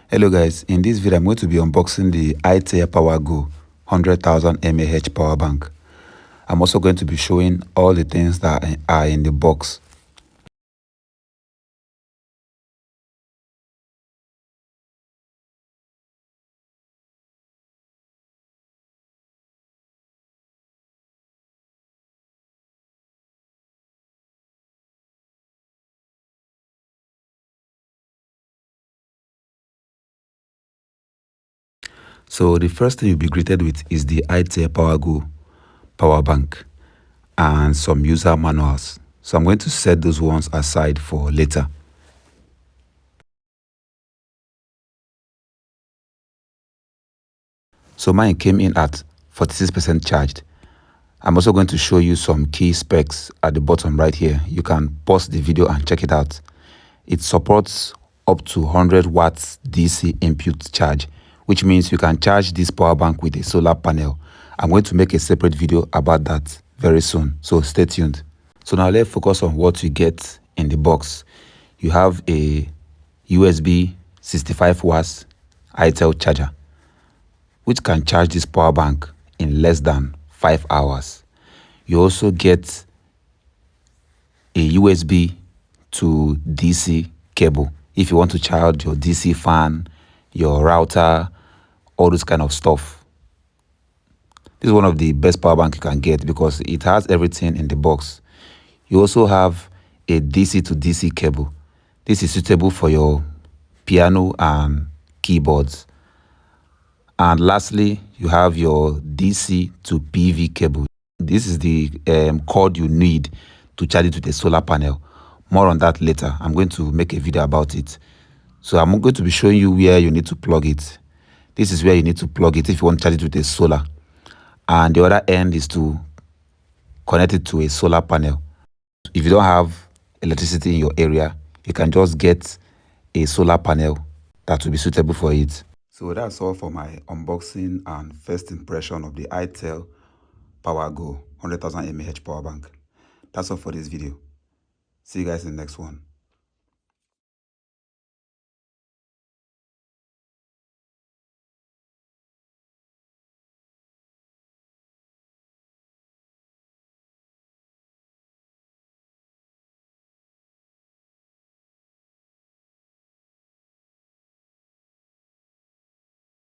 Hello guys, in this video I'm going to be unboxing the Itel Power Go 100,000 mAh power bank. I'm also going to be showing all the things that are in the box. So the first thing you'll be greeted with is the Itel Power Go power bank and some user manuals. So I'm going to set those ones aside for later. So mine came in at 46% charged. I'm also going to show you some key specs at the bottom right here. You can pause the video and check it out. It supports up to 100 watts DC input charge, which means you can charge this power bank with a solar panel. I'm going to make a separate video about that very soon, so stay tuned. So now let's focus on what you get in the box. You have a USB 65 watts Itel charger, which can charge this power bank in less than 5 hours. You also get a USB to DC cable if you want to charge your DC fan, your router, all this kind of stuff. This is one of the best power bank you can get because it has everything in the box. You also have a DC to DC cable. This is suitable for your piano and keyboards. And lastly, you have your DC to PV cable. This is the cord you need to charge it with a solar panel. More on that later. I'm going to make a video about it. So I'm going to be showing you where you need to plug it. This is where you need to plug it if you want to charge it with a solar. And the other end is to connect it to a solar panel. If you don't have electricity in your area, you can just get a solar panel that will be suitable for it. So that's all for my unboxing and first impression of the Itel Power Go 100,000 mAh power bank. That's all for this video. See you guys in the next one.